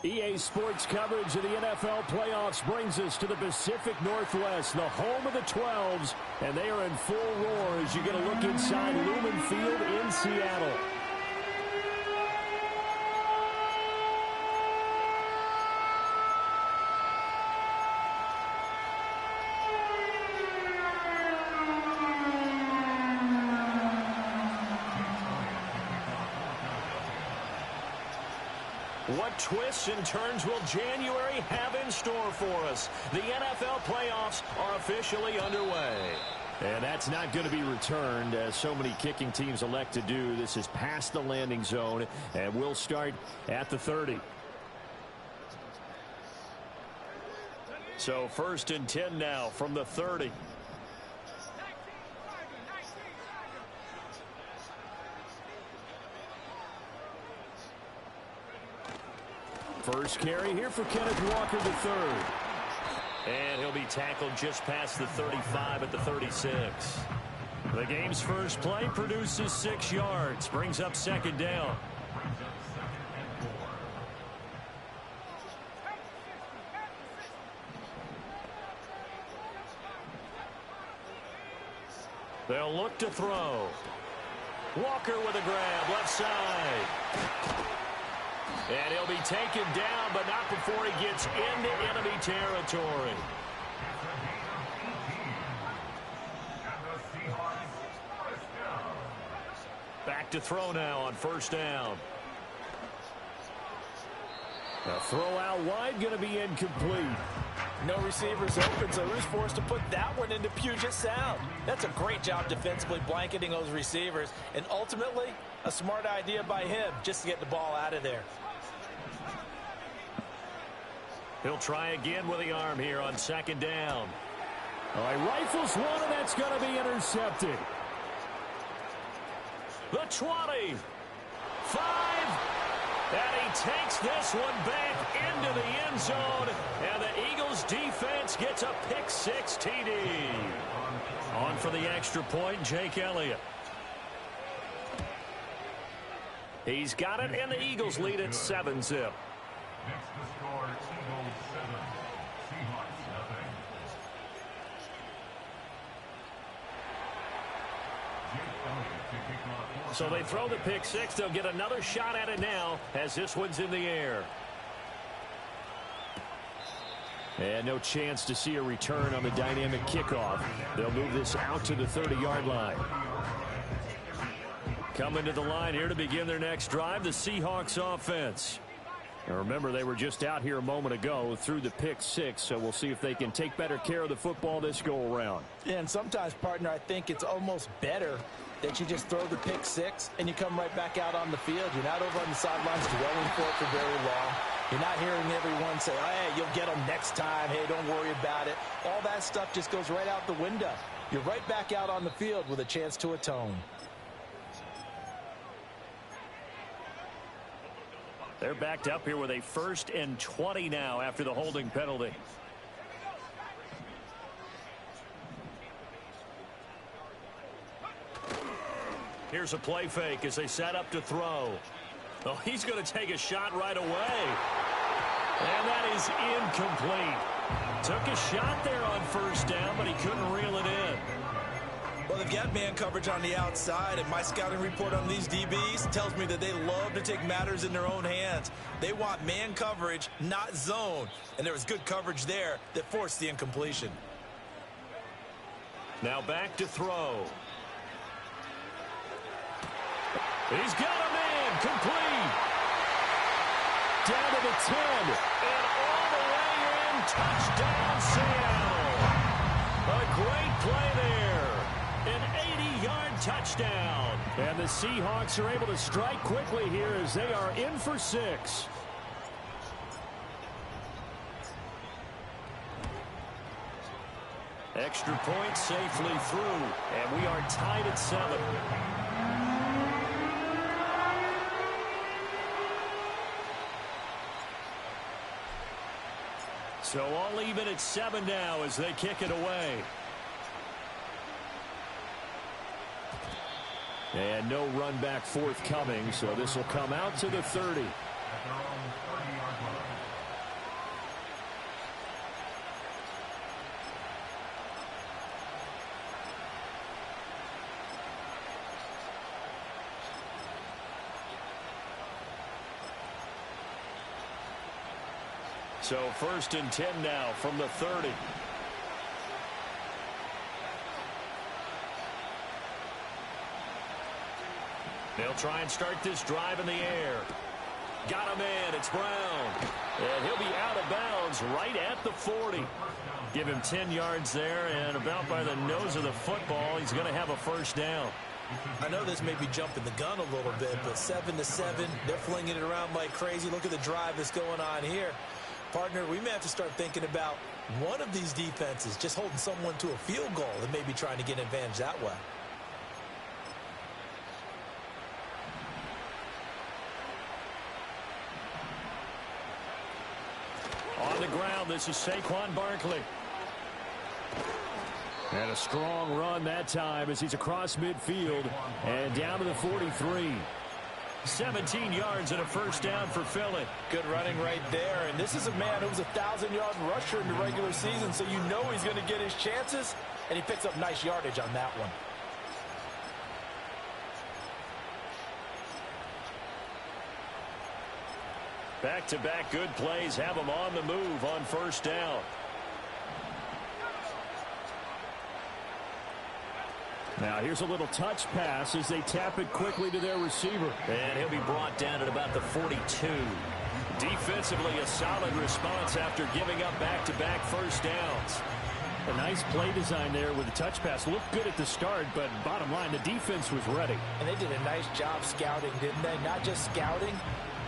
EA Sports coverage of the NFL playoffs brings us to the Pacific Northwest, the home of the 12s, and they are in full roar as you get a look inside Lumen Field in Seattle. What twists and turns will January have in store for us? The NFL playoffs are officially underway. And that's not going to be returned, as so many kicking teams elect to do. This is past the landing zone, and we'll start at the 30. So 1st and 10 now from the 30. First carry here for Kenneth Walker, the third. And he'll be tackled just past the 35 at the 36. The game's first play produces 6 yards, brings up 2nd down. They'll look to throw. Walker with a grab, left side. And he'll be taken down, but not before he gets into enemy territory. Back to throw now on 1st down. The throw out wide going to be incomplete. No receivers open, so who's forced to put that one into Puget Sound? That's a great job defensively blanketing those receivers, and ultimately a smart idea by him just to get the ball out of there. He'll try again with the arm here on 2nd down. All right, rifles one, and that's going to be intercepted. The 20. 5. And he takes this one back into the end zone. And the Eagles defense gets a pick-6 TD. On for the extra point, Jake Elliott. He's got it, and the Eagles lead at 7-zip. Next to score, Eagles 7, Seahawks nothing. So they throw the pick-6. They'll get another shot at it now as this one's in the air. And no chance to see a return on the dynamic kickoff. They'll move this out to the 30-yard line. Coming to the line here to begin their next drive, the Seahawks offense. Now remember, they were just out here a moment ago through the pick-6, so we'll see if they can take better care of the football this go-around. Yeah, and sometimes, partner, I think it's almost better that you just throw the pick-6 and you come right back out on the field. You're not over on the sidelines dwelling for it for very long. You're not hearing everyone say, hey, you'll get them next time. Hey, don't worry about it. All that stuff just goes right out the window. You're right back out on the field with a chance to atone. They're backed up here with a 1st and 20 now after the holding penalty. Here's a play fake as they set up to throw. Oh, he's going to take a shot right away. And that is incomplete. Took a shot there on 1st down, but he couldn't reel it in. Well, they've got man coverage on the outside, and my scouting report on these DBs tells me that they love to take matters in their own hands. They want man coverage, not zone. And there was good coverage there that forced the incompletion. Now back to throw. He's got a man complete. Down to the 10. And all the way in. Touchdown, Seattle. A great play there. An 80-yard touchdown. And the Seahawks are able to strike quickly here as they are in for 6. Extra point safely through. And we are tied at 7. So all even at 7 now as they kick it away. And no run back forthcoming, so this will come out to the 30. At their own 30-yard line. So 1st and 10 now from the 30. They'll try and start this drive in the air. Got him in. It's Brown. And he'll be out of bounds right at the 40. Give him 10 yards there, and about by the nose of the football, he's going to have a first down. I know this may be jumping the gun a little bit, but 7-7, they're flinging it around like crazy. Look at the drive that's going on here. Partner, we may have to start thinking about one of these defenses just holding someone to a field goal and maybe trying to get an advantage that way. On the ground, this is Saquon Barkley. And a strong run that time as he's across midfield and down to the 43. 17 yards and a first down for Philly. Good running right there. And this is a man who was a 1,000-yard rusher in the regular season, so you know he's going to get his chances, and he picks up nice yardage on that one. Back-to-back good plays have him on the move on first down. Now here's a little touch pass as they tap it quickly to their receiver. And he'll be brought down at about the 42. Defensively, a solid response after giving up back-to-back first downs. A nice play design there with the touch pass. Looked good at the start, but bottom line, the defense was ready. And they did a nice job scouting, didn't they? Not just scouting,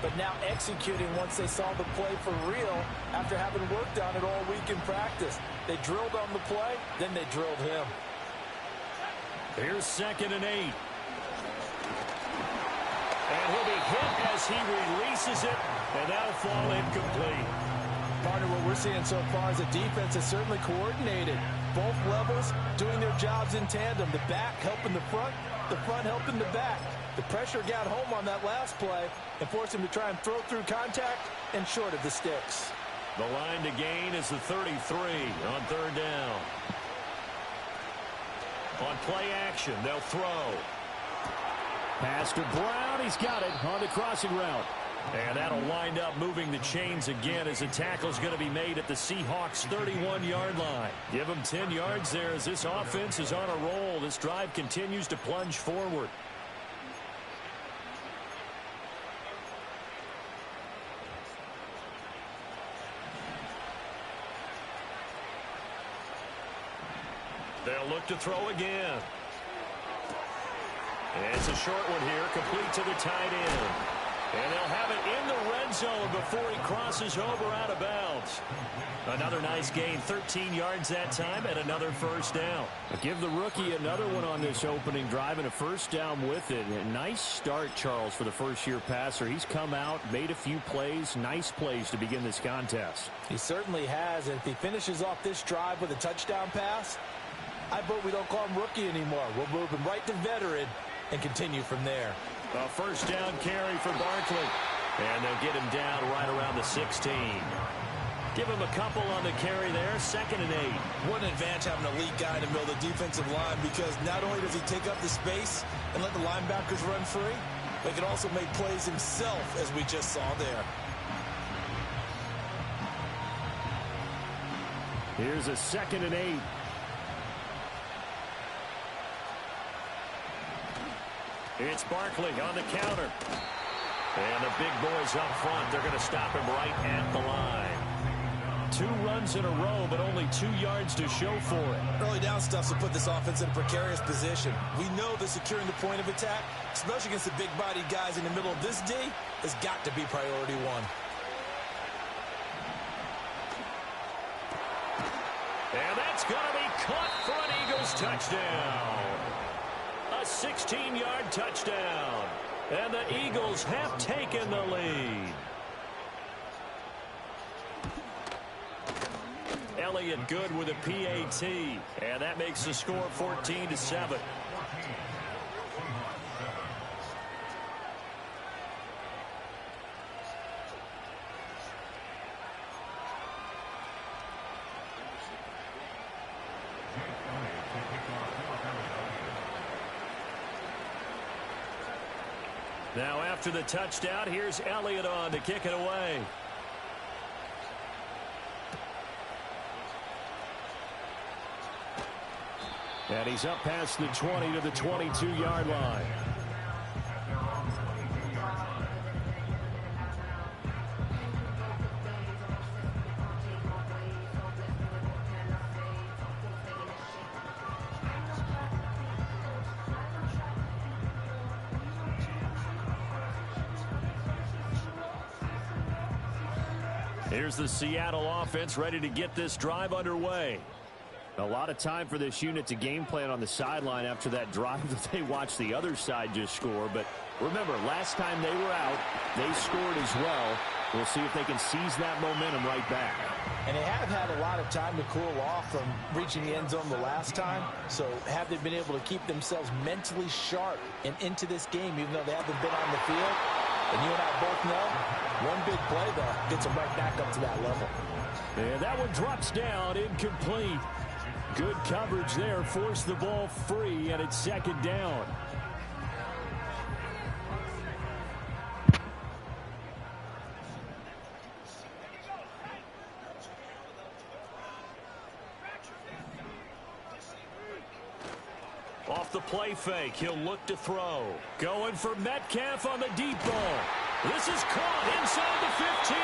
but now executing once they saw the play for real after having worked on it all week in practice. They drilled on the play, then they drilled him. Here's 2nd and 8. And he'll be hit as he releases it, and that'll fall incomplete. Partner, what we're seeing so far is the defense is certainly coordinated. Both levels doing their jobs in tandem. The back helping the front helping the back. The pressure got home on that last play and forced him to try and throw through contact and short of the sticks. The line to gain is the 33 on 3rd down. On play action, they'll throw. Pass to Brown. He's got it on the crossing route. And that'll wind up moving the chains again as the tackle's going to be made at the Seahawks' 31-yard line. Give them 10 yards there as this offense is on a roll. This drive continues to plunge forward. They'll look to throw again. And it's a short one here, complete to the tight end. And they'll have it in the red zone before he crosses over out of bounds. Another nice gain, 13 yards that time, and another first down. Give the rookie another one on this opening drive and a first down with it. A nice start, Charles, for the first-year passer. He's come out, made a few plays, nice plays to begin this contest. He certainly has, and if he finishes off this drive with a touchdown pass, I vote we don't call him rookie anymore. We'll move him right to veteran and continue from there. A first down carry for Barkley. And they'll get him down right around the 16. Give him a couple on the carry there. 2nd and 8. What an advantage having a elite guy in the middle of the defensive line, because not only does he take up the space and let the linebackers run free, but he can also make plays himself, as we just saw there. Here's a 2nd and 8. It's Barkley on the counter. And the big boys up front, they're going to stop him right at the line. 2 runs in a row, but only 2 yards to show for it. Early down stuff to put this offense in a precarious position. We know that securing the point of attack, especially against the big-bodied guys in the middle of this D, has got to be priority 1. And that's going to be caught for an Eagles touchdown. A 16-yard touchdown. And the Eagles have taken the lead. Elliott good with a PAT. And that makes the score 14-7. Now after the touchdown, here's Elliott on to kick it away. And he's up past the 20 to the 22-yard line. Here's the Seattle offense ready to get this drive underway. A lot of time for this unit to game plan on the sideline after that drive that they watched the other side just score. But remember, last time they were out, they scored as well. We'll see if they can seize that momentum right back. And they have had a lot of time to cool off from reaching the end zone the last time. So have they been able to keep themselves mentally sharp and into this game, even though they haven't been on the field? And you and I both know, one big play, though, gets them right back up to that level. And that one drops down, incomplete. Good coverage there, forced the ball free, and it's second down. Off the play fake, he'll look to throw. Going for Metcalf on the deep ball. This is caught inside the 15.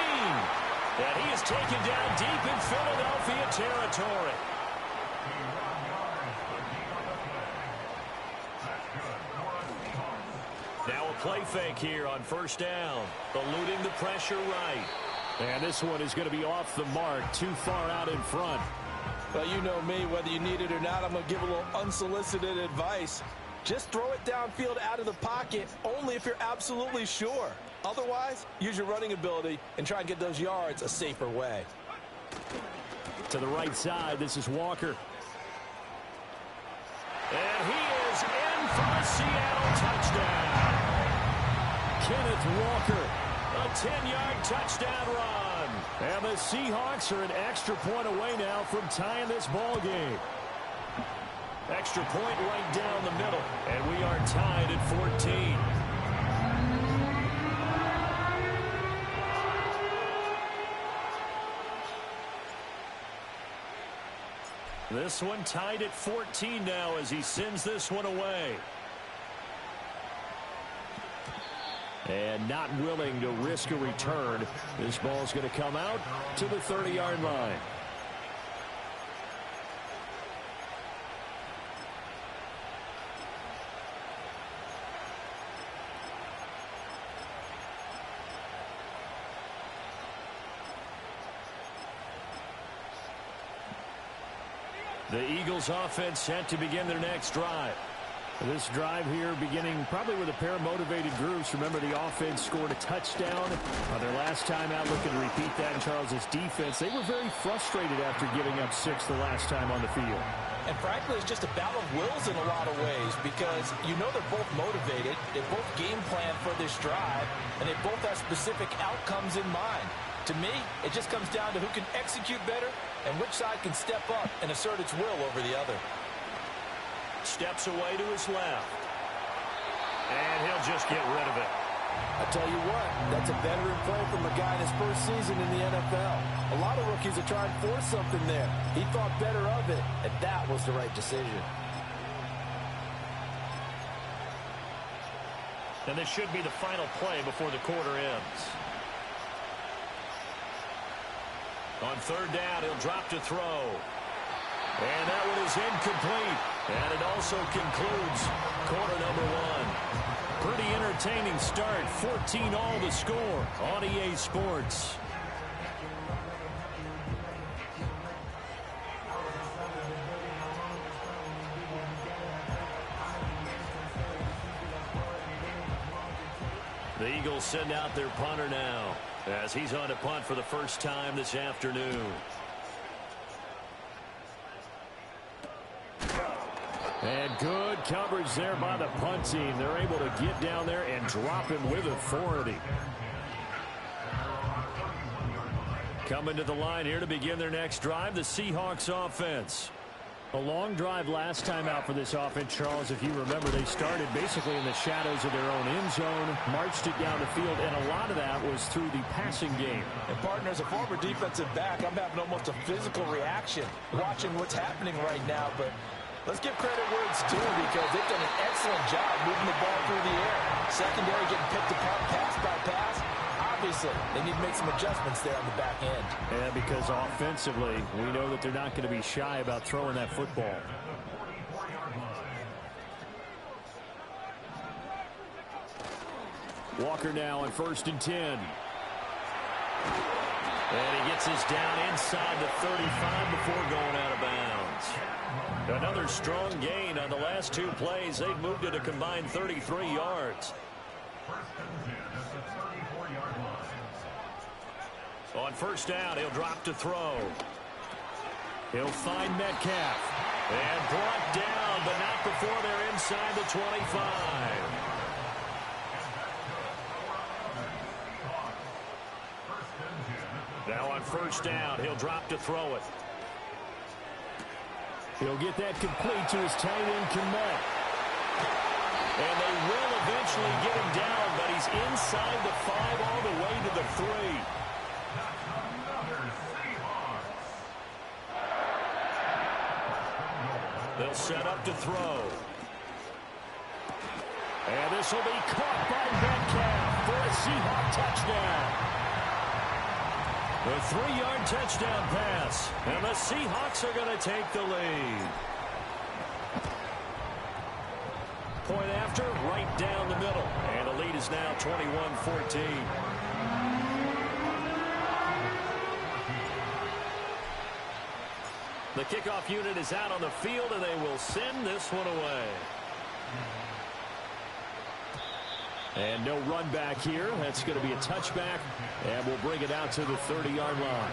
And he is taken down deep in Philadelphia territory. Now a play fake here on first down. Eluding the pressure right. And this one is going to be off the mark, too far out in front. Well, you know me, whether you need it or not, I'm going to give a little unsolicited advice. Just throw it downfield out of the pocket, only if you're absolutely sure. Otherwise, use your running ability and try and get those yards a safer way. To the right side, this is Walker. And he is in for a Seattle touchdown. Kenneth Walker, a 10-yard touchdown run. And the Seahawks are an extra point away now from tying this ball game. Extra point right down the middle, and we are tied at 14. This one tied at 14 now as he sends this one away. And not willing to risk a return. This ball's going to come out to the 30-yard line. The Eagles offense set to begin their next drive. This drive here beginning probably with a pair of motivated groups. Remember, the offense scored a touchdown on their last time out, looking to repeat that in Charles's defense. They were very frustrated after giving up 6 the last time on the field. And frankly, it's just a battle of wills in a lot of ways because you know they're both motivated. They both game plan for this drive, and they both have specific outcomes in mind. To me, it just comes down to who can execute better and which side can step up and assert its will over the other. Steps away to his left. And he'll just get rid of it. I tell you what, that's a veteran play from a guy in his first season in the NFL. A lot of rookies are trying to force something there. He thought better of it, and that was the right decision. And this should be the final play before the quarter ends. On third down, he'll drop to throw. And that one is incomplete. And it also concludes quarter number 1. Pretty entertaining start. 14-all the score on EA Sports. The Eagles send out their punter now as he's on to punt for the first time this afternoon. And good coverage there by the punt team. They're able to get down there and drop him with authority. Coming to the line here to begin their next drive, the Seahawks offense. A long drive last time out for this offense, Charles. If you remember, they started basically in the shadows of their own end zone, marched it down the field, and a lot of that was through the passing game. And, partner, as a former defensive back, I'm having almost a physical reaction watching what's happening right now. But Let's give credit where it's due because they've done an excellent job moving the ball through the air. Secondary getting picked apart pass by pass. Obviously, they need to make some adjustments there on the back end. Yeah, because offensively, we know that they're not going to be shy about throwing that football. Walker now on 1st and 10. And he gets this down inside the 35 before going out of bounds. Another strong gain on the last 2 plays. They've moved it a combined 33 yards. On 1st down, he'll drop to throw. He'll find Metcalf. And brought down, but not before they're inside the 25. Now on 1st down, he'll drop to throw it. He'll get that complete to his tight end, Komet. And they will eventually get him down, but he's inside the 5 all the way to the 3. They'll set up to throw. And this will be caught by Metcalf for a Seahawk touchdown. The 3-yard touchdown pass. And the Seahawks are going to take the lead. Point after, right down the middle. And the lead is now 21-14. The kickoff unit is out on the field, and they will send this one away. And no run back here. That's going to be a touchback, and we'll bring it out to the 30-yard line.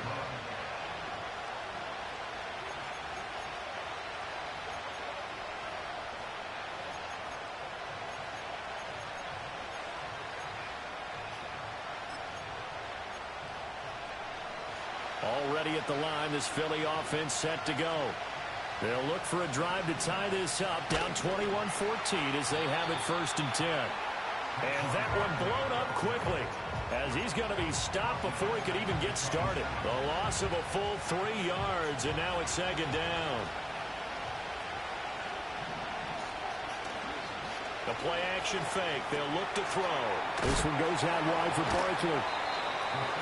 Already at the line, this Philly offense set to go. They'll look for a drive to tie this up, down 21-14 as they have it 1st and 10. And that one blown up quickly as he's going to be stopped before he could even get started. The loss of a full 3 yards, and now it's 2nd down. The play action fake. They'll look to throw. This one goes out wide for Barkley.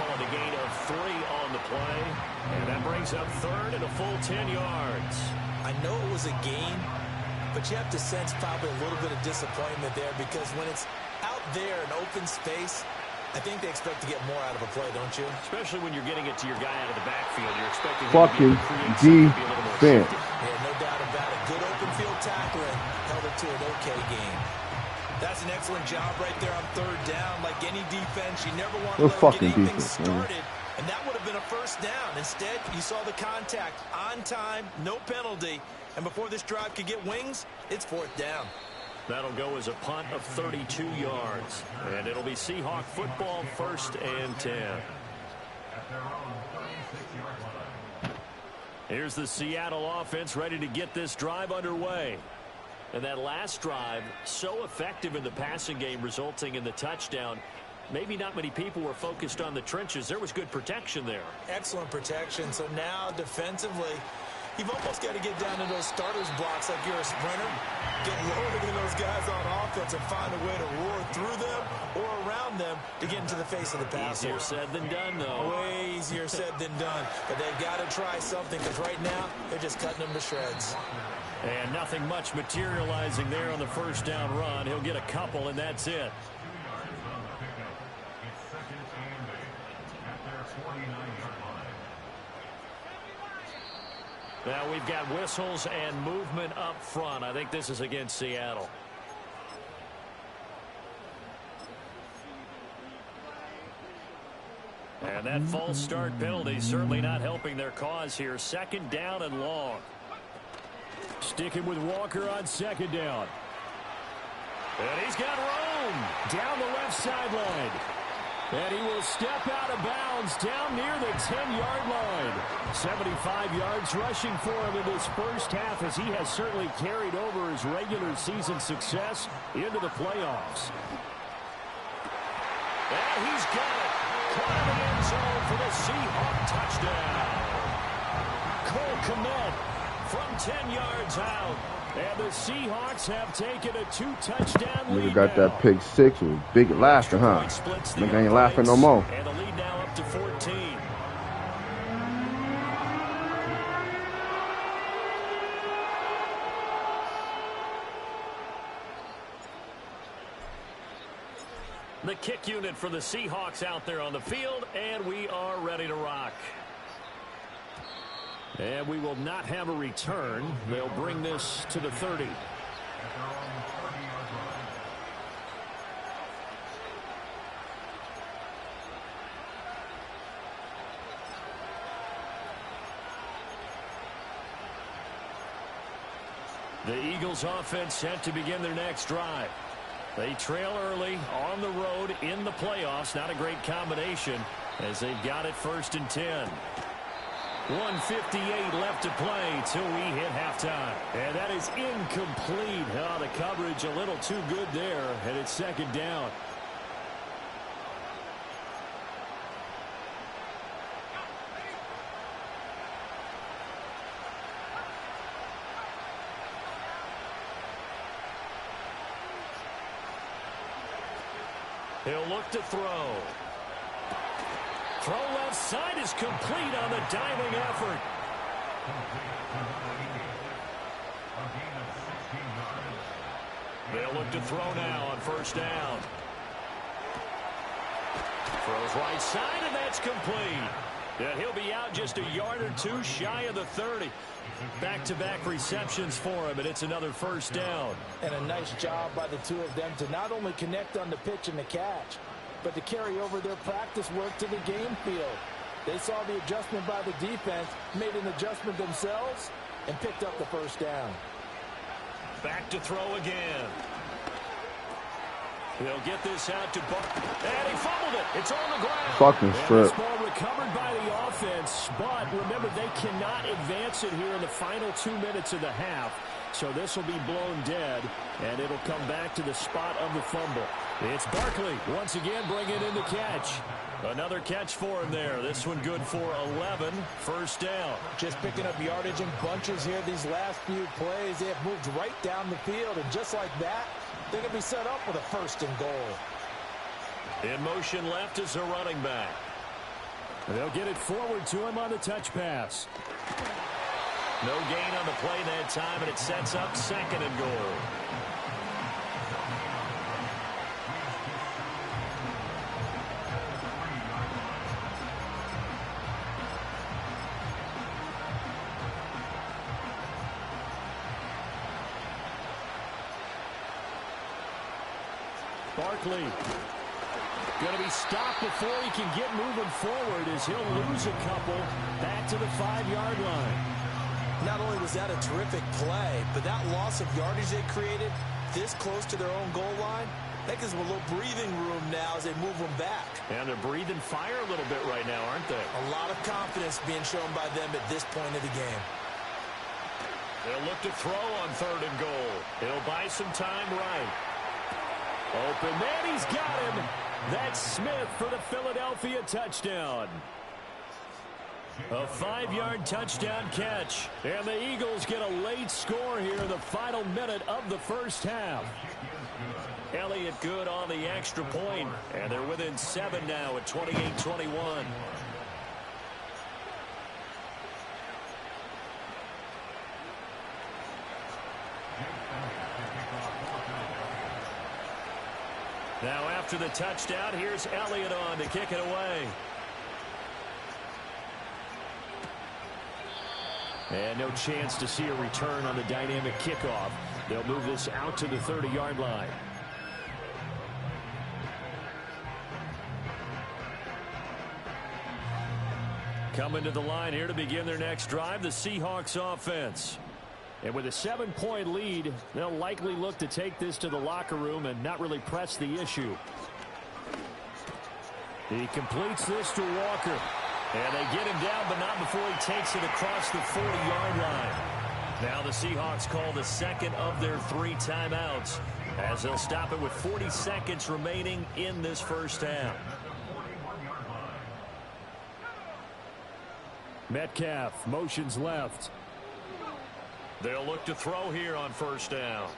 Calling a gain of 3 on the play. And that brings up 3rd and a full 10 yards. I know it was a gain, but you have to sense probably a little bit of disappointment there because when it's out there in open space, I think they expect to get more out of a play, don't you? Especially when you're getting it to your guy out of the backfield. You're expecting fucking defense. Yeah, no doubt about it. Good open field tackling held it to an okay game. That's an excellent job right there on 3rd down. Like any defense, you never want to let them get anything started. And that would have been a 1st down. Instead, you saw the contact on time, no penalty. And before this drive could get wings, it's 4th down. That'll go as a punt of 32 yards. And it'll be Seahawk football 1st and 10. Here's the Seattle offense ready to get this drive underway. And that last drive, so effective in the passing game, resulting in the touchdown. Maybe not many people were focused on the trenches. There was good protection there. Excellent protection. So now defensively, you've almost got to get down to those starters blocks like you're a sprinter. Get lower than those guys on offense and find a way to roar through them or around them to get into the face of the passer. Easier said than done, though. Way easier said than done. But they've got to try something because right now they're just cutting them to shreds. And nothing much materializing there on the 1st down run. He'll get a couple, and that's it. Now we've got whistles and movement up front. I think this is against Seattle. And that false start penalty certainly not helping their cause here. 2nd down and long. Sticking with Walker on 2nd down. And he's got room down the left sideline. And he will step out of bounds down near the 10-yard line. 75 yards rushing for him in this 1st half as he has certainly carried over his regular season success into the playoffs. And he's got it. Caught in the end zone for the Seahawk touchdown. Cole Komet from 10 yards out. And the Seahawks have taken a 2-touchdown lead. Nigga got that pick six with big laughter, huh? Nigga ain't laughing no more. And the lead now up to 14. The kick unit for the Seahawks out there on the field, and we are ready to rock. And we will not have a return. They'll bring this to the 30. The Eagles offense set to begin their next drive. They trail early on the road in the playoffs. Not a great combination as they've got it 1st and 10. 1:58 left to play till we hit halftime. And that is incomplete. Oh, the coverage a little too good there, and it's 2nd down. He'll look to throw. Throw left side is complete on the diving effort. They'll look to throw now on 1st down. Throws right side, and that's complete. Yeah, he'll be out just a yard or two shy of the 30. Back-to-back receptions for him, and it's another 1st down. And a nice job by the two of them to not only connect on the pitch and the catch, but to carry over their practice work to the game field. They saw the adjustment by the defense, made an adjustment themselves, and picked up the 1st down. Back to throw again. They'll get this out to Buck. And he fumbled it. It's on the ground. Fucking strip. This ball recovered by the offense, but remember, they cannot advance it here in the final 2 minutes of the half. So this will be blown dead, and it'll come back to the spot of the fumble. It's Barkley once again bringing in the catch. Another catch for him there. This one good for 11. 1st down. Just picking up yardage in bunches here these last few plays. They have moved right down the field, and just like that, they're going to be set up with a 1st and goal. In motion left is a running back. They'll get it forward to him on the touch pass. No gain on the play that time, and it sets up 2nd and goal. Barkley going to be stopped before he can get moving forward as he'll lose a couple back to the 5-yard line. Not only was that a terrific play, but that loss of yardage they created this close to their own goal line, that gives them a little breathing room now as they move them back. And they're breathing fire a little bit right now, aren't they? A lot of confidence being shown by them at this point of the game. They'll look to throw on 3rd and goal. He'll buy some time right. Open man, he's got him. That's Smith for the Philadelphia touchdown. A 5-yard touchdown catch. And the Eagles get a late score here in the final minute of the 1st half. Elliott good on the extra point, and they're within 7 now at 28-21. Now after the touchdown, here's Elliott on to kick it away. And no chance to see a return on the dynamic kickoff. They'll move this out to the 30-yard line. Coming to the line here to begin their next drive, the Seahawks offense. And with a 7-point lead, they'll likely look to take this to the locker room and not really press the issue. He completes this to Walker. And they get him down, but not before he takes it across the 40-yard line. Now the Seahawks call the 2nd of their 3 timeouts as they'll stop it with 40 seconds remaining in this 1st half. Metcalf motions left. They'll look to throw here on first down.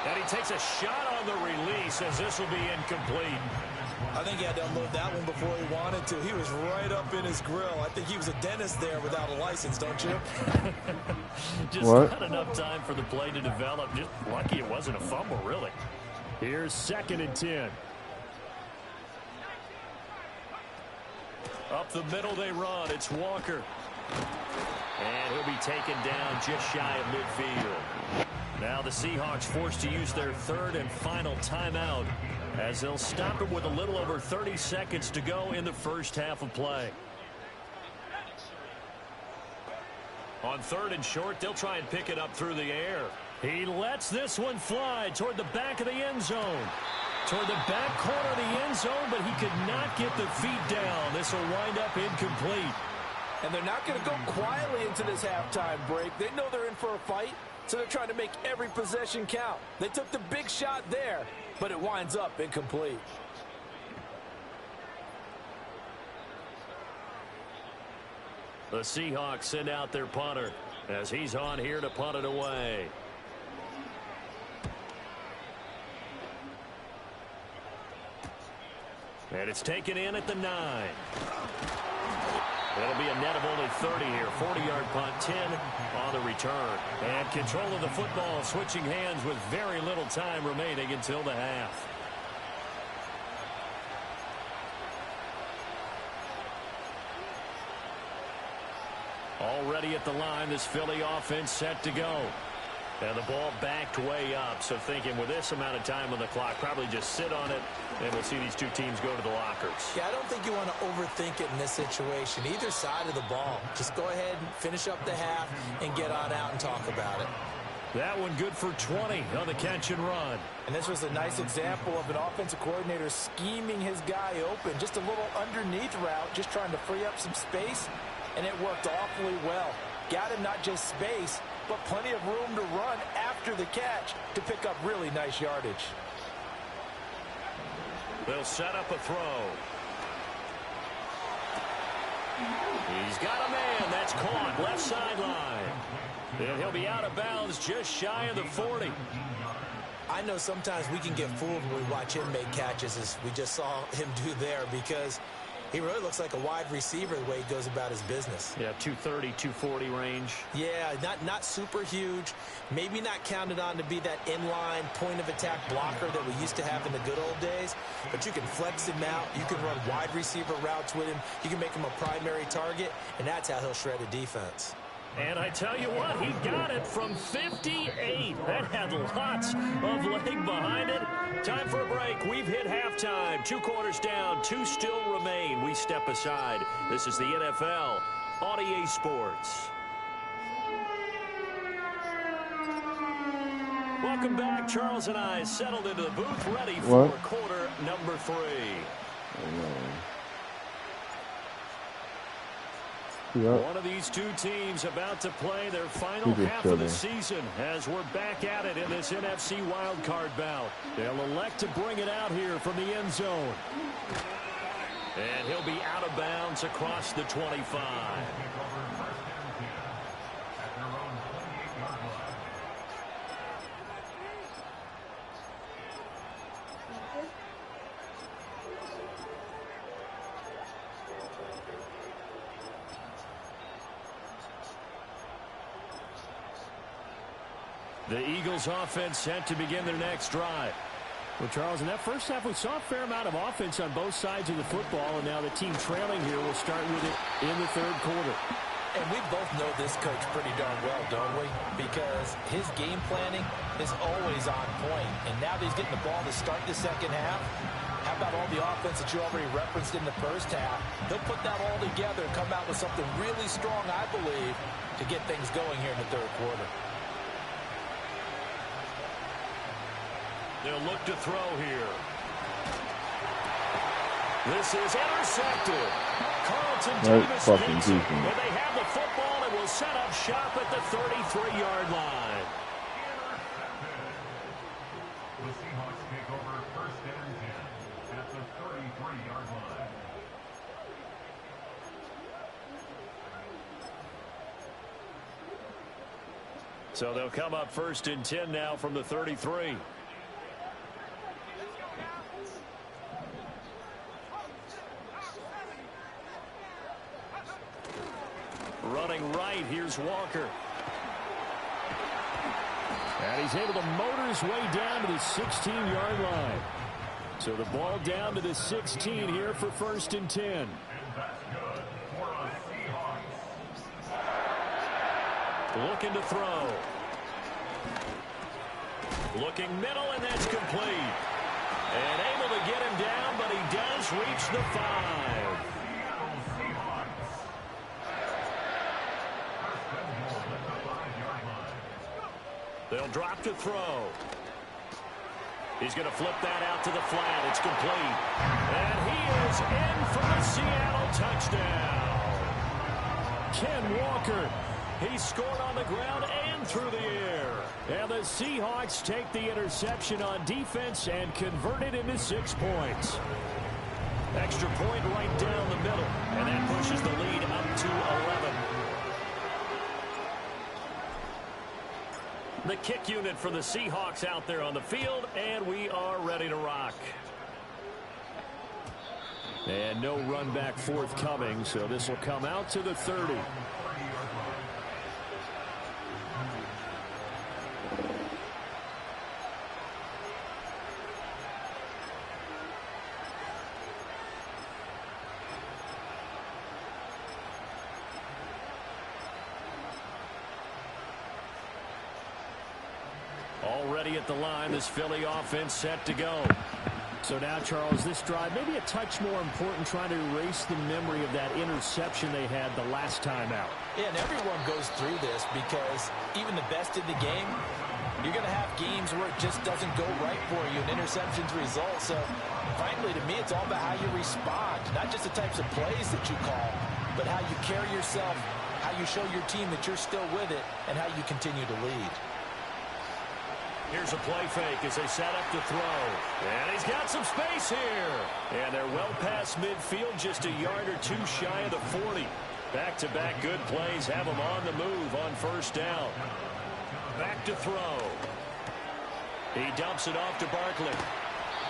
And he takes a shot on the release as this will be incomplete. I think he had to unload that one before he wanted to. He was right up in his grill. I think he was a dentist there without a license, don't you? Just not enough time for the play to develop. Just lucky it wasn't a fumble, really. Here's 2nd and 10. Up the middle they run. It's Walker. And he'll be taken down just shy of midfield. Now the Seahawks forced to use their 3rd and final timeout as they'll stop it with a little over 30 seconds to go in the first half of play. On 3rd and short, they'll try and pick it up through the air. He lets this one fly toward the back of the end zone. Toward the back corner of the end zone, but he could not get the feet down. This will wind up incomplete. And they're not going to go quietly into this halftime break. They know they're in for a fight, so they're trying to make every possession count. They took the big shot there, but it winds up incomplete. The Seahawks send out their punter as he's on here to punt it away. And it's taken in at the 9. That'll be a net of only 30 here. 40-yard punt, 10 on the return. And control of the football switching hands with very little time remaining until the half. Already at the line, this Philly offense set to go. And the ball backed way up. So thinking with this amount of time on the clock, probably just sit on it, and we'll see these two teams go to the lockers. Yeah, I don't think you want to overthink it in this situation. Either side of the ball. Just go ahead and finish up the half and get on out and talk about it. That one good for 20 on the catch and run. And this was a nice example of an offensive coordinator scheming his guy open. Just a little underneath route, just trying to free up some space, and it worked awfully well. Got him not just space, but plenty of room to run after the catch to pick up really nice yardage. They'll set up a throw. He's got a man. That's caught. Left sideline. And he'll be out of bounds just shy of the 40. I know sometimes we can get fooled when we watch him make catches, as we just saw him do there, because he really looks like a wide receiver the way he goes about his business. Yeah, 230, 240 range. Yeah, not super huge. Maybe not counted on to be that inline point-of-attack blocker that we used to have in the good old days. But you can flex him out. You can run wide receiver routes with him. You can make him a primary target, and that's how he'll shred a defense. And I tell you what, he got it from 58. That had lots of leg behind it. Time for a break. We've hit halftime. 2 quarters down, 2 still remain. We step aside. This is the NFL on EA Sports. Welcome back. Charles and I settled into the booth, ready for quarter number 3. Yep. One of these two teams about to play their final half of the season as we're back at it in this NFC wildcard bout. They'll elect to bring it out here from the end zone. And he'll be out of bounds across the 25. The Eagles offense set to begin their next drive. Well, Charles, in that first half, we saw a fair amount of offense on both sides of the football, and now the team trailing here will start with it in the 3rd quarter. And we both know this coach pretty darn well, don't we? Because his game planning is always on point. And now that he's getting the ball to start the second half, how about all the offense that you already referenced in the first half? He'll put that all together and come out with something really strong, I believe, to get things going here in the 3rd quarter. They'll look to throw here. This is intercepted. Carlton Davis gets it, and they have the football and will set up shop at the 33-yard line. The Seahawks take over 1st and 10 at the 33-yard line. So they'll come up 1st and 10 now from the 33. Running right, here's Walker. And he's able to motor his way down to the 16-yard line. So the ball down to the 16 here for 1st and 10. And that's good for the Seahawks. Looking to throw. Looking middle, and that's complete. And able to get him down, but he does reach the 5. They'll drop to throw. He's going to flip that out to the flat. It's complete. And he is in for the Seattle touchdown. Ken Walker. He scored on the ground and through the air. And the Seahawks take the interception on defense and convert it into 6 points. Extra point right down the middle. And that pushes the lead up to 11. The kick unit for the Seahawks out there on the field, and we are ready to rock. And no run back forthcoming, so this will come out to the 30. Already at the line, this Philly offense set to go. So now, Charles, this drive maybe a touch more important, trying to erase the memory of that interception they had the last time out. Yeah, and everyone goes through this because even the best in the game, you're going to have games where it just doesn't go right for you and interceptions result. So, frankly, to me, it's all about how you respond, not just the types of plays that you call, but how you carry yourself, how you show your team that you're still with it, and how you continue to lead. Here's a play fake as they set up to throw. And he's got some space here. And they're well past midfield, just a yard or two shy of the 40. Back-to-back good plays have them on the move on 1st down. Back to throw. He dumps it off to Barkley.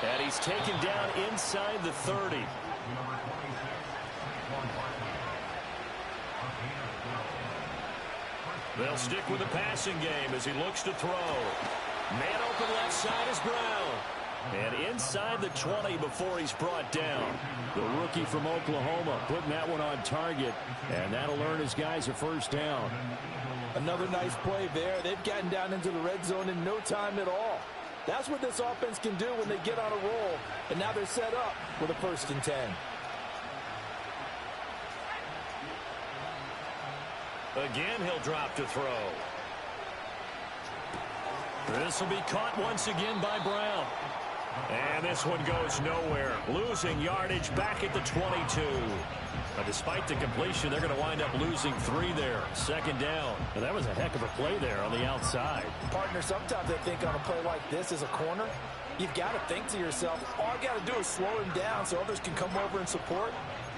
And he's taken down inside the 30. They'll stick with the passing game as he looks to throw. Man open left side is Brown. And inside the 20 before he's brought down. The rookie from Oklahoma putting that one on target. And that'll earn his guys a 1st down. Another nice play there. They've gotten down into the red zone in no time at all. That's what this offense can do when they get on a roll. And now they're set up with a 1st and 10. Again, he'll drop to throw. This will be caught once again by Brown. And this one goes nowhere. Losing yardage back at the 22. But despite the completion, they're going to wind up losing 3 there. 2nd down. And that was a heck of a play there on the outside. Partner, sometimes I think on a play like this as a corner, you've got to think to yourself, all I got to do is slow him down so others can come over and support.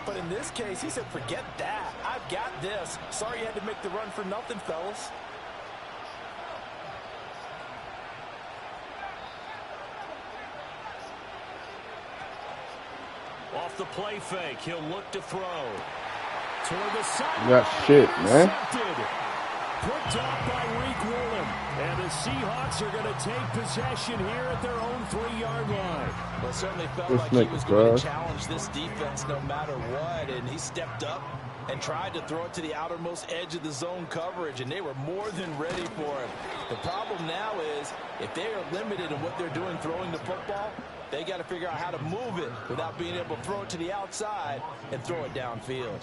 But in this case, he said, forget that. I've got this. Sorry you had to make the run for nothing, fellas. Off the play fake, he'll look to throw. Toward the side. That shit, man. Picked up by Reek Woolen. And the Seahawks are going to take possession here at their own 3-yard line. Well, it certainly felt like he was going to challenge this defense no matter what. And he stepped up and tried to throw it to the outermost edge of the zone coverage. And they were more than ready for it. The problem now is if they are limited in what they're doing throwing the football, they got to figure out how to move it without being able to throw it to the outside and throw it downfield.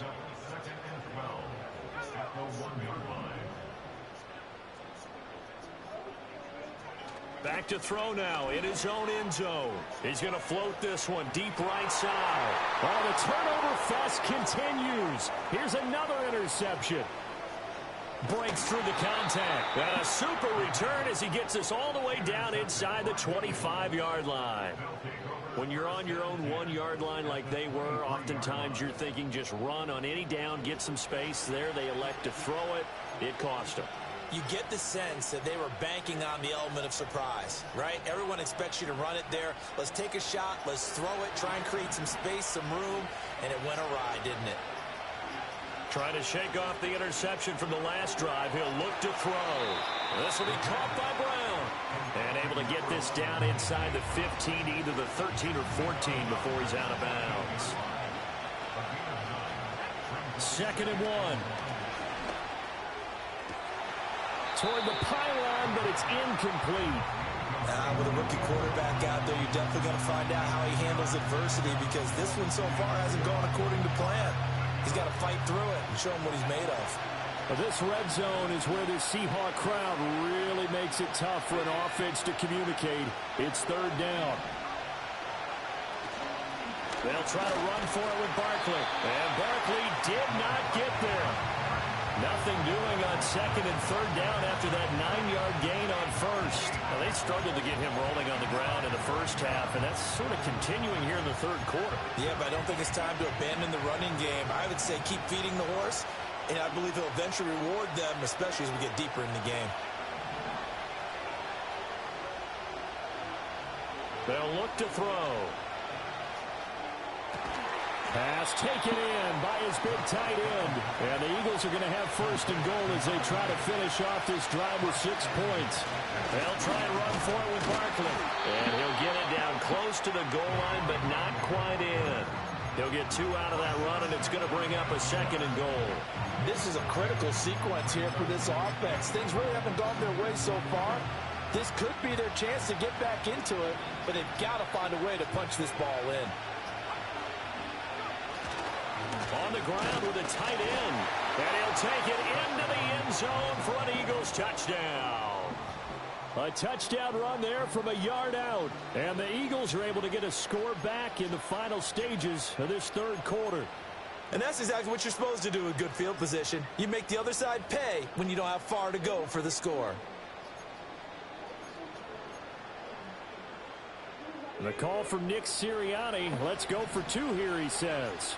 Back to throw now in his own end zone. He's going to float this one deep right side. Oh, the turnover fest continues. Here's another interception. Breaks through the contact. And a super return as he gets us all the way down inside the 25-yard line. When you're on your own 1-yard line like they were, oftentimes you're thinking just run on any down, get some space. There they elect to throw it. It cost them. You get the sense that they were banking on the element of surprise, right? Everyone expects you to run it there. Let's take a shot. Let's throw it. Try and create some space, some room. And it went awry, didn't it? Trying to shake off the interception from the last drive. He'll look to throw. This will be caught by Brown. And able to get this down inside the 15 to either the 13 or 14 before he's out of bounds. 2nd and 1. Toward the pylon, but it's incomplete. With a rookie quarterback out there, you're definitely going to find out how he handles adversity because this one so far hasn't gone according to plan. He's got to fight through it and show him what he's made of. This red zone is where the Seahawk crowd really makes it tough for an offense to communicate. It's 3rd down. They'll try to run for it with Barkley. And Barkley did not get there. Nothing doing on 2nd and 3rd down after that 9-yard gain on 1st. Well, they struggled to get him rolling on the ground in the first half, and that's sort of continuing here in the 3rd quarter. Yeah, but I don't think it's time to abandon the running game. I would say keep feeding the horse, and I believe he'll eventually reward them, especially as we get deeper in the game. They'll look to throw. Pass taken in by his big tight end. And the Eagles are going to have 1st and goal as they try to finish off this drive with 6 points. They'll try and run for it with Barkley. And he'll get it down close to the goal line, but not quite in. He'll get 2 out of that run, and it's going to bring up a 2nd and goal. This is a critical sequence here for this offense. Things really haven't gone their way so far. This could be their chance to get back into it, but they've got to find a way to punch this ball in. On the ground with a tight end. And he'll take it into the end zone for an Eagles touchdown. A touchdown run there from a yard out. And the Eagles are able to get a score back in the final stages of this 3rd quarter. And that's exactly what you're supposed to do with good field position. You make the other side pay when you don't have far to go for the score. The call from Nick Sirianni. Let's go for 2 here, he says.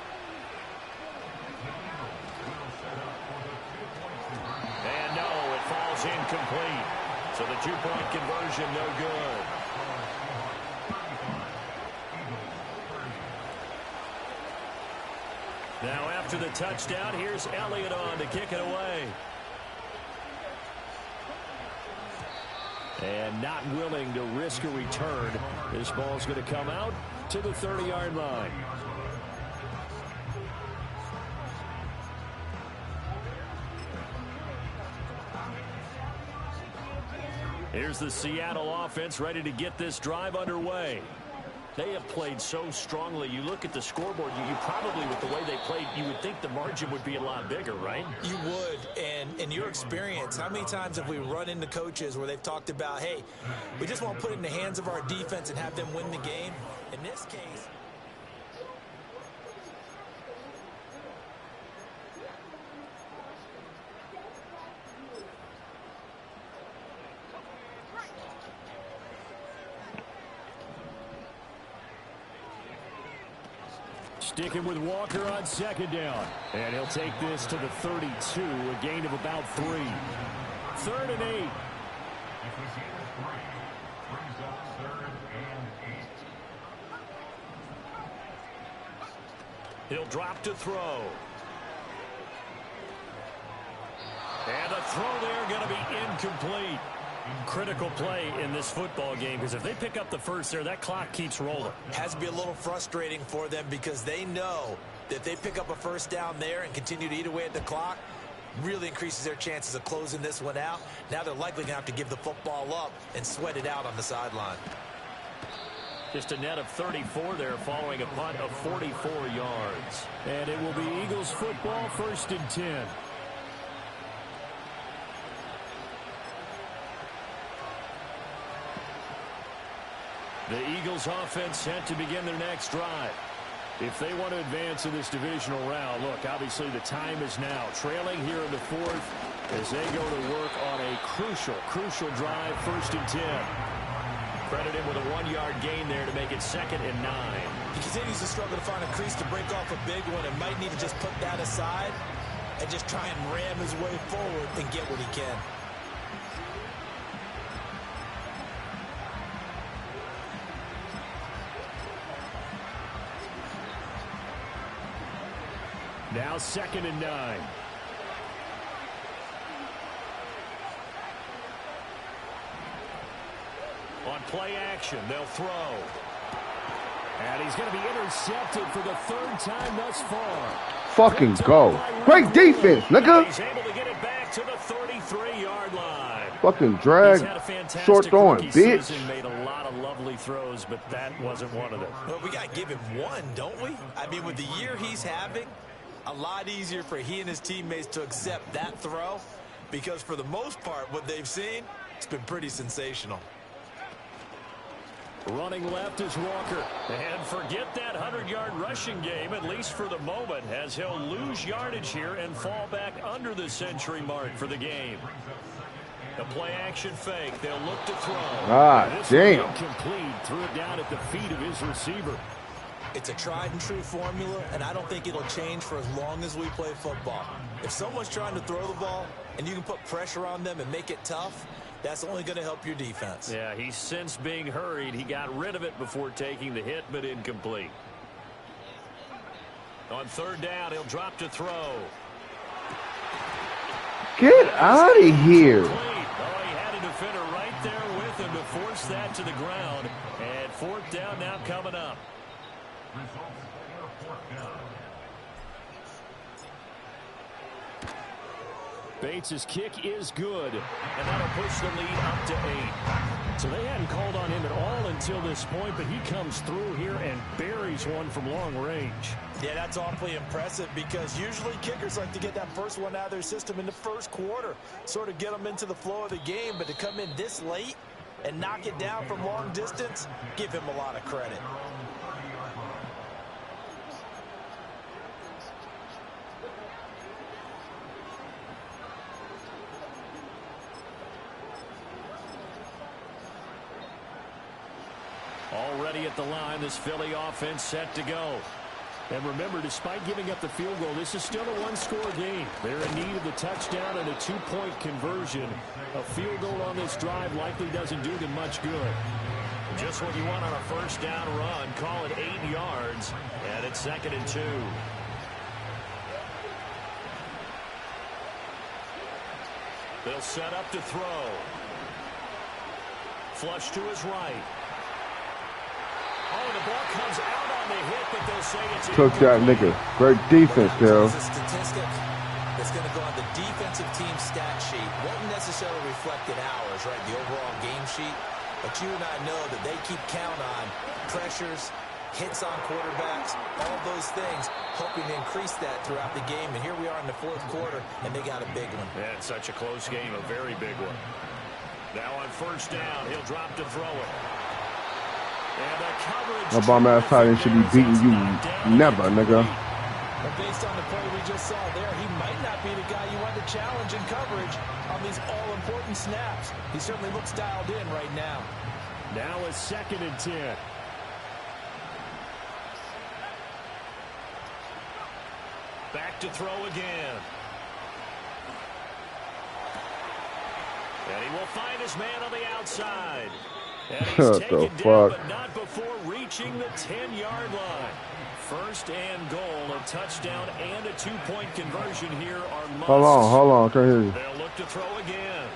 And no, it falls incomplete. So the 2-point conversion, no good. Now after the touchdown, here's Elliott on to kick it away. And not willing to risk a return. This ball's going to come out to the 30-yard line. Here's the Seattle offense ready to get this drive underway. They have played so strongly. You look at the scoreboard, you probably, with the way they played, you would think the margin would be a lot bigger, right? You would. And in your experience, how many times have we run into coaches where they've talked about, hey, we just want to put it in the hands of our defense and have them win the game? In this case, sticking with Walker on 2nd down. And he'll take this to the 32, a gain of about 3. 3rd and 8. He'll drop to throw. And the throw there going to be incomplete. Critical play in this football game because if they pick up the 1st there, that clock keeps rolling. Has to be a little frustrating for them because they know that if they pick up a 1st down there and continue to eat away at the clock, really increases their chances of closing this one out. Now they're likely going to have to give the football up and sweat it out on the sideline. Just a net of 34 there following a punt of 44 yards. And it will be Eagles football, 1st and 10. The Eagles offense set to begin their next drive. If they want to advance in this divisional round, look, obviously the time is now. Trailing here in the 4th as they go to work on a crucial drive, 1st and 10. Credit him with a 1-yard gain there to make it 2nd and 9. He continues to struggle to find a crease to break off a big one and might need to just put that aside and just try and ram his way forward and get what he can. Now 2nd and 9. On play action, they'll throw. And he's going to be intercepted for the 3rd time thus far. Fucking go. Great defense, nigga. He's able to get it back to the 33-yard line. Fucking drag. Short throwing, bitch. Made a lot of lovely throws, but that wasn't one of them. Well, we got to give him one, don't we? I mean, with the year he's having, a lot easier for he and his teammates to accept that throw because for the most part, what they've seen, it's been pretty sensational. Running left is Walker. And forget that 100-yard rushing game, at least for the moment, as he'll lose yardage here and fall back under the century mark for the game. The play-action fake. They'll look to throw. Damn. Incomplete. Threw it down at the feet of his receiver. It's a tried-and-true formula, and I don't think it'll change for as long as we play football. If someone's trying to throw the ball and you can put pressure on them and make it tough, that's only going to help your defense. Yeah, he's since being hurried. He got rid of it before taking the hit, but incomplete. On 3rd down, he'll drop to throw. Get out of here. Oh, he had a defender right there with him to force that to the ground. And 4th down now coming up. Bates' kick is good, and that'll push the lead up to 8. So they hadn't called on him at all until this point, but he comes through here and buries one from long range. Yeah, that's awfully impressive because usually kickers like to get that first one out of their system in the 1st quarter, sort of get them into the flow of the game, but to come in this late and knock it down from long distance, give him a lot of credit. Already at the line, this Philly offense set to go. And remember, despite giving up the field goal, this is still a one-score game. They're in need of the touchdown and a 2-point conversion. A field goal on this drive likely doesn't do them much good. Just what you want on a 1st down run. Call it 8 yards, and it's 2nd and 2. They'll set up to throw. Flush to his right. Oh, the ball comes out on the hit, but they'll say it's Took that nigga. Great defense, Dale. It's a statistic that's going to go on the defensive team stat sheet. Won't necessarily reflect in ours, right, the overall game sheet. But you and I know that they keep count on pressures, hits on quarterbacks, all those things, hoping to increase that throughout the game. And here we are in the 4th quarter, and they got a big one. Yeah, it's such a close game, a very big one. Now on 1st down, he'll drop to throw it. My bum ass tight end should be beating you never, nigga. But based on the play we just saw there, he might not be the guy you want to challenge in coverage on these all-important snaps. He certainly looks dialed in right now. Now a 2nd and 10. Back to throw again. And he will find his man on the outside. And he's taken down, but not before reaching the 10-yard line. 1st and goal, a touchdown and a 2-point conversion here are musts. Hold on, can't hear you. They'll look to throw again.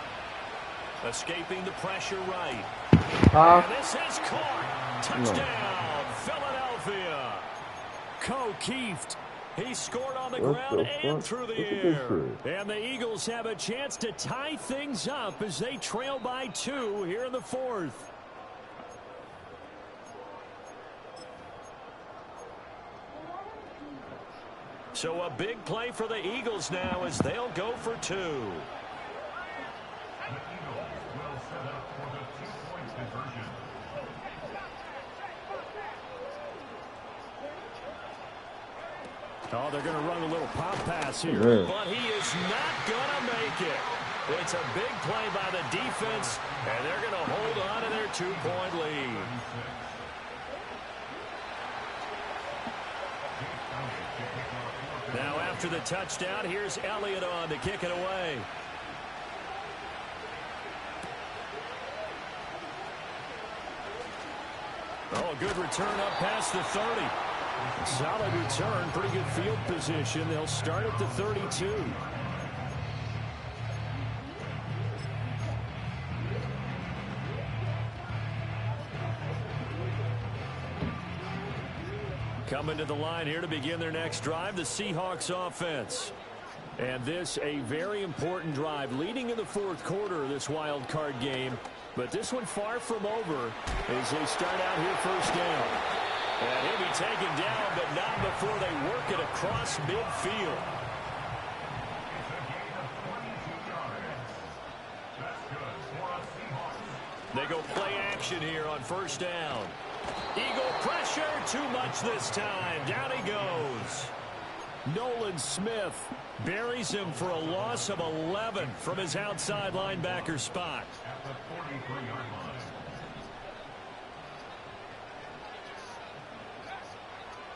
Escaping the pressure right. And this is caught. Touchdown, Philadelphia. Keeft. He scored on the ground and through the air. And the Eagles have a chance to tie things up as they trail by 2 here in the 4th. So a big play for the Eagles now as they'll go for 2. The Eagles will set up for the 2-point conversion. Oh, they're going to run a little pop pass here, but he is not going to make it. It's a big play by the defense, and they're going to hold on to their 2-point lead. Now after the touchdown, here's Elliott on to kick it away. Oh, a good return up past the 30. Solid return, pretty good field position. They'll start at the 32. Coming to the line here to begin their next drive, the Seahawks offense. And this a very important drive leading in the fourth quarter of this wild card game. But this one far from over as they start out here first down. And he'll be taken down, but not before they work it across midfield. They go play action here on first down. Eagle pressure, too much this time. Down he goes. Nolan Smith buries him for a loss of 11 from his outside linebacker spot. At the 43-yard line.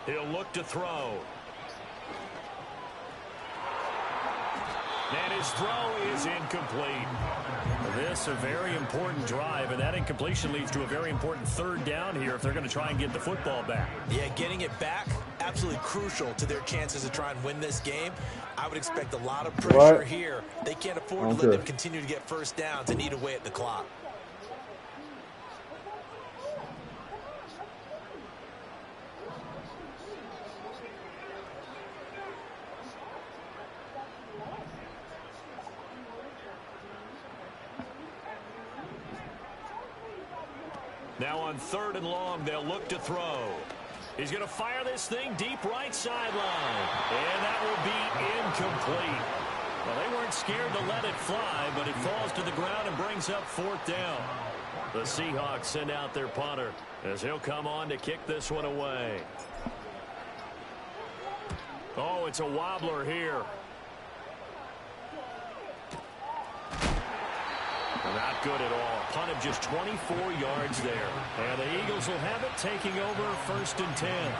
He'll look to throw. And his throw is incomplete. This a very important drive, and that incompletion leads to a very important third down here if they're going to try and get the football back. Yeah, getting it back, absolutely crucial to their chances to try and win this game. I would expect a lot of pressure here. They can't afford to let them continue to get first downs and eat away at the clock. Now on third and long, they'll look to throw. He's going to fire this thing deep right sideline. And that will be incomplete. Well, they weren't scared to let it fly, but it falls to the ground and brings up fourth down. The Seahawks send out their punter as he'll come on to kick this one away. Oh, it's a wobbler here. Not good at all. Punt of just 24 yards there. And the Eagles will have it, taking over first and 10.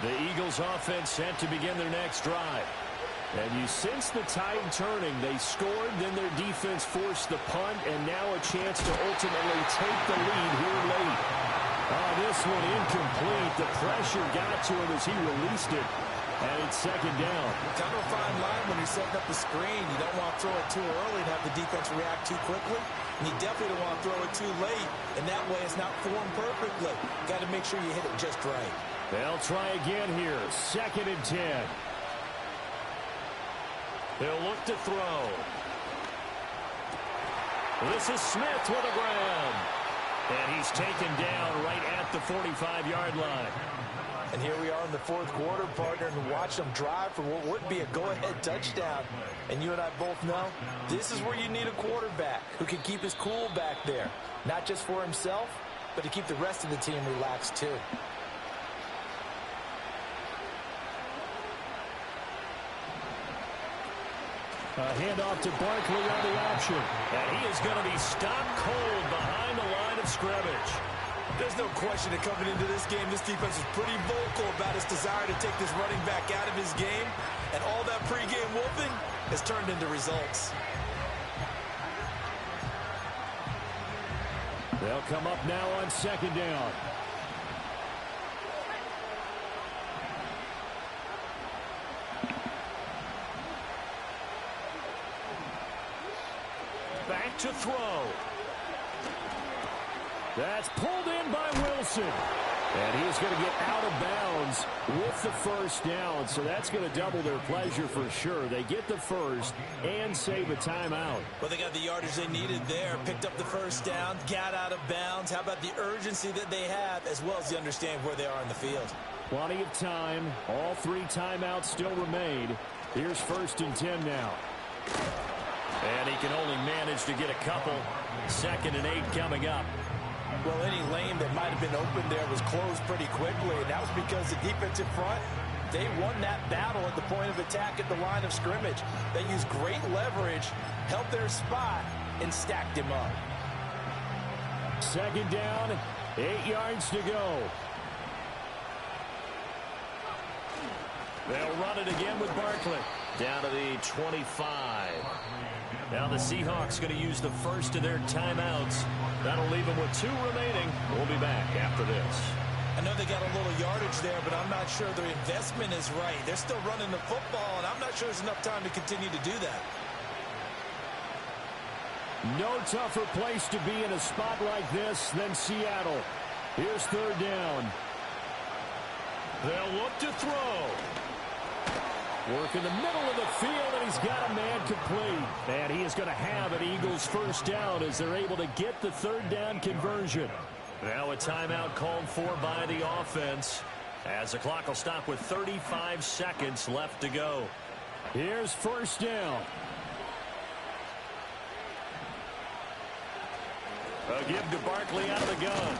The Eagles offense set to begin their next drive. And you sense the tide turning. They scored, then their defense forced the punt, and now a chance to ultimately take the lead here late. This one incomplete. The pressure got to him as he released it. And it's second down. Kind of a fine line when you're setting up the screen. You don't want to throw it too early and have the defense react too quickly. And you definitely don't want to throw it too late. And that way it's not formed perfectly. Got to make sure you hit it just right. They'll try again here. Second and 10. They'll look to throw. This is Smith with a grab. And he's taken down right at the 45-yard line. And here we are in the fourth quarter, partner, and watch them drive for what would be a go-ahead touchdown. And you and I both know this is where you need a quarterback who can keep his cool back there. Not just for himself, but to keep the rest of the team relaxed too. A handoff to Barkley on the option. And he is going to be stopped cold behind the line of scrimmage. There's no question that coming into this game, this defense is pretty vocal about its desire to take this running back out of his game. And all that pregame whooping has turned into results. They'll come up now on second down. Back to throw. That's pulled in by Wilson. And he's going to get out of bounds with the first down. So that's going to double their pleasure for sure. They get the first and save a timeout. Well, they got the yardage they needed there. Picked up the first down, got out of bounds. How about the urgency that they have, as well as the understanding where they are in the field? Plenty of time. All three timeouts still remain. Here's first and 10 now. And he can only manage to get a couple. Second and 8 coming up. Well, any lane that might have been open there was closed pretty quickly, and that was because the defensive front, they won that battle at the point of attack at the line of scrimmage. They used great leverage, held their spot, and stacked him up. Second down, 8 yards to go. They'll run it again with Barkley. Down to the 25. Now the Seahawks going to use the first of their timeouts. That'll leave them with 2 remaining. We'll be back after this. I know they got a little yardage there, but I'm not sure their investment is right. They're still running the football, and I'm not sure there's enough time to continue to do that. No tougher place to be in a spot like this than Seattle. Here's 3rd down. They'll look to throw. Work in the middle of the field, and he's got a man complete. And he is going to have an Eagles 1st down as they're able to get the 3rd down conversion. Now a timeout called for by the offense as the clock will stop with 35 seconds left to go. Here's 1st down. A give to Barkley out of the gun.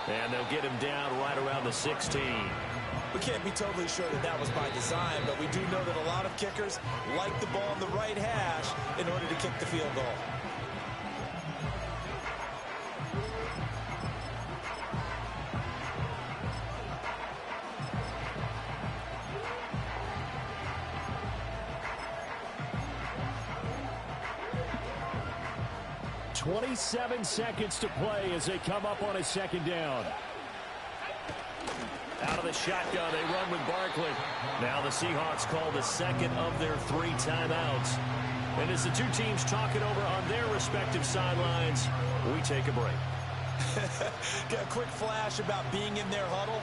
And they'll get him down right around the 16. We can't be totally sure that that was by design, but we do know that a lot of kickers like the ball in the right hash in order to kick the field goal. .27 seconds to play as they come up on a 2nd down. Out of the shotgun, they run with Barkley. Now the Seahawks call the 2nd of their 3 timeouts. And as the 2 teams talk it over on their respective sidelines, we take a break. Got a quick flash about being in their huddle.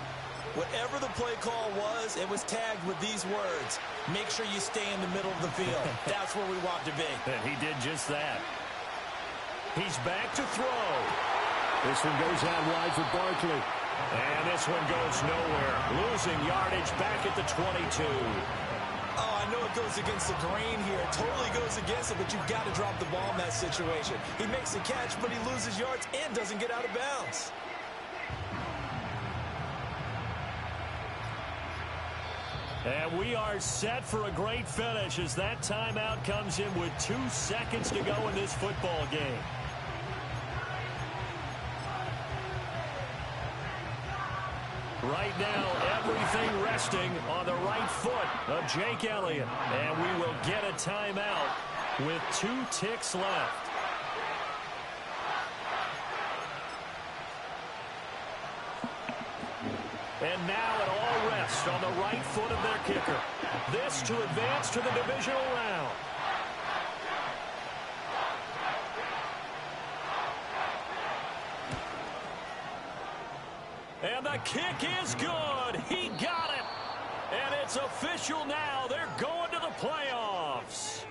Whatever the play call was, it was tagged with these words: make sure you stay in the middle of the field. That's where we want to be. And he did just that. He's back to throw. This one goes out wide for Barkley. And this one goes nowhere. Losing yardage back at the 22. Oh, I know it goes against the grain here. It totally goes against it, but you've got to drop the ball in that situation. He makes the catch, but he loses yards and doesn't get out of bounds. And we are set for a great finish as that timeout comes in with 2 seconds to go in this football game. Right now, everything resting on the right foot of Jake Elliott. And we will get a timeout with 2 ticks left. And now it all rests on the right foot of their kicker. This to advance to the divisional round. And the kick is good. He got it. And it's official now. They're going to the playoffs.